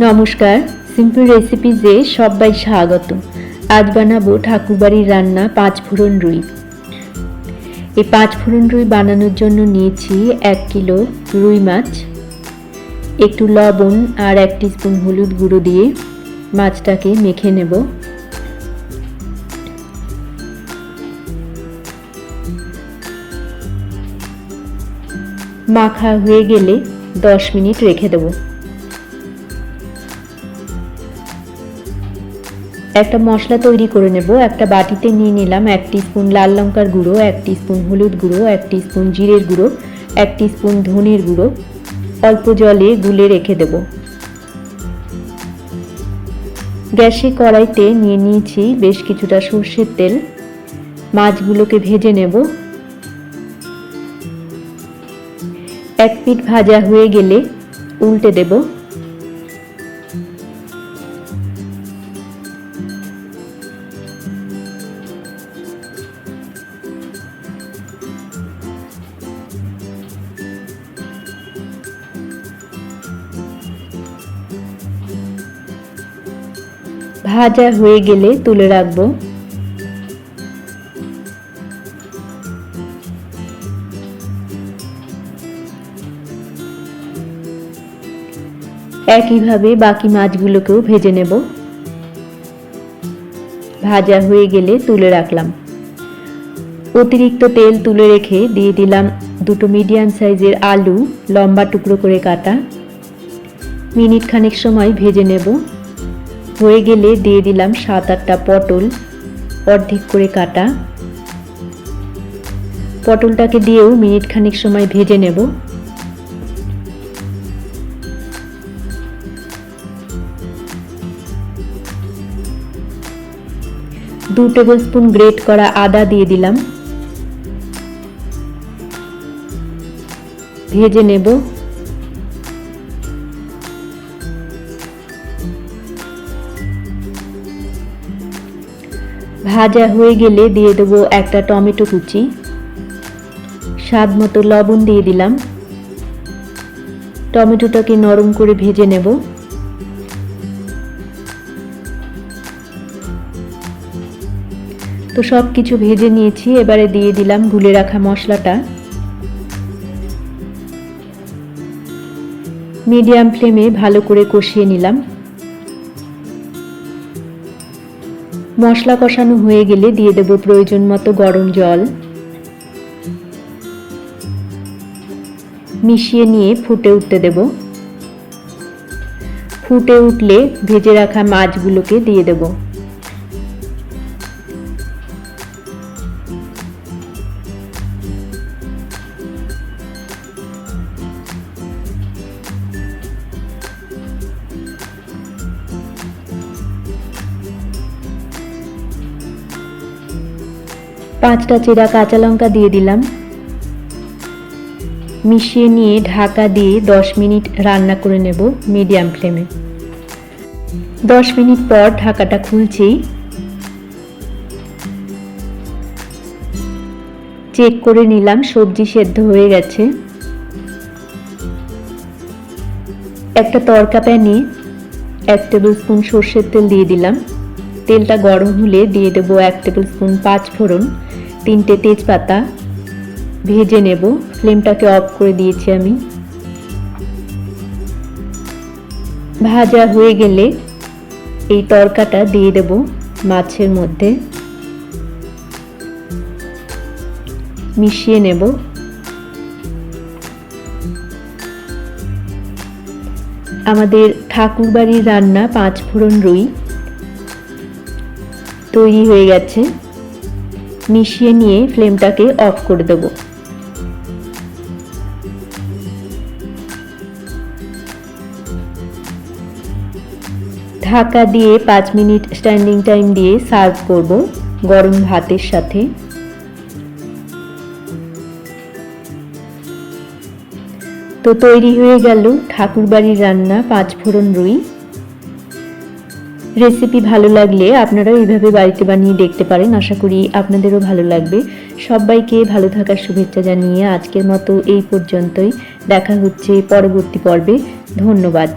নমস্কার, সিম্পল রেসিপিজে সবাই স্বাগত। আজ বানাবো ঠাকুরবাড়ির রান্না 5 ফোড়ন রুই। এই 5 ফোড়ন রুই বানানোর জন্য নিয়েছি 1 কিলো রুই মাছ। একটু লবণ আর 1 টিস্পুন হলুদ গুঁড়ো দিয়ে মাছটাকে মেখে নেব। মাখা হয়ে গেলে 10 মিনিট রেখে দেব। একটা মশলা তৈরি করে নেব। একটা বাটিতে নিয়ে নিলাম 1 টিস্পুন লাল লঙ্কার গুঁড়ো, 1 টিস্পুন হলুদ গুঁড়ো, 1 টিস্পুন জিরের গুঁড়ো, 1 টিস্পুন ধনের গুঁড়ো। অল্প জলে গুলে রেখে দেব। গ্যাসে কড়াইতে নিয়ে নিয়েছি বেশ কিছুটা সর্ষের তেল। মাছগুলোকে ভেজে নেব। 1 পিঠ ভাজা হয়ে গেলে উল্টে দেব। ভাজা হয়ে গেলে তুলে রাখবো। একইভাবে বাকি মাছগুলোকেও ভেজে নেব। ভাজা হয়ে গেলে তুলে রাখলাম। অতিরিক্ত তেল তুলে রেখে দিয়ে দিলাম 2 মিডিয়াম সাইজের আলু লম্বা টুকরো করে কাটা। মিনিট খানেক সময় ভেজে নেব। হয়ে গেলে দিয়ে দিলাম 7-8টা পটল অর্ধেক করে কাটা। পটলটাকে দিয়েও মিনিট খানেক সময় ভেজে নেব। দু টেবিলস্পুন গ্রেট করা আদা দিয়ে দিলাম। ভেজে নেব। ভাজা হয়ে গেলে দিয়ে দেবো একটা টমেটো কুচি। স্বাদ মতো লবণ দিয়ে দিলাম। টমেটোটাকে নরম করে ভেজে নেব। তো সব কিছু ভেজে নিয়েছি। এবারে দিয়ে দিলাম গুলে রাখা মশলাটা। মিডিয়াম ফ্লেমে ভালো করে কষিয়ে নিলাম। মশলা কষানো হয়ে গেলে দিয়ে দেব প্রয়োজন মতো গরম জল। মিশিয়ে নিয়ে ফুটে উঠতে দেব। ফুটে উঠলে ভেজে রাখা মাছগুলোকে দিয়ে দেব। পাঁচটা চেরা কাঁচা লঙ্কা দিয়ে দিলাম। মিশিয়ে নিয়ে ঢাকা দিয়ে 10 মিনিট রান্না করে নেব মিডিয়াম ফ্লেমে। 10 মিনিট পর ঢাকাটা খুলছি। চেক করে নিলাম সবজি সেদ্ধ হয়ে গেছে। একটা তড়কা প্যানে 1 টেবিলস্পুন সর্ষের তেল দিয়ে দিলাম। তেলটা গরম হলে দিয়ে দেব 1 টেবিলস্পুন 5 ফোড়ন, 3টে তেজপাতা। ভেজে নেব। ফ্লেমটাকে অফ করে দিয়েছি আমি। ভাজা হয়ে গেলে এই তড়কাটা দিয়ে দেব মাছের মধ্যে। মিশিয়ে নেব। আমাদের ঠাকুরবাড়ির রান্না 5 ফোড়ন রুই তৈরি হয়ে গেছে। মিশিয়ে নিয়ে ফ্লেমটাকে অফ করে দেব। ঢাকা দিয়ে 5 মিনিট স্ট্যান্ডিং টাইম দিয়ে সার্ভ করব গরম ভাতের সাথে। তো তৈরি হয়ে গেল ঠাকুরবাড়ির রান্না 5 ফোড়ন রুই। রেসিপি ভালো লাগলে আপনারাও এইভাবে বাড়িতে বানিয়ে দেখতে পারেন। আশা করি আপনাদেরও ভালো লাগবে। সবাইকে ভালো থাকার শুভেচ্ছা জানিয়ে আজকের মতো এই পর্যন্তই। দেখা হচ্ছে পরবর্তী পর্বে। ধন্যবাদ।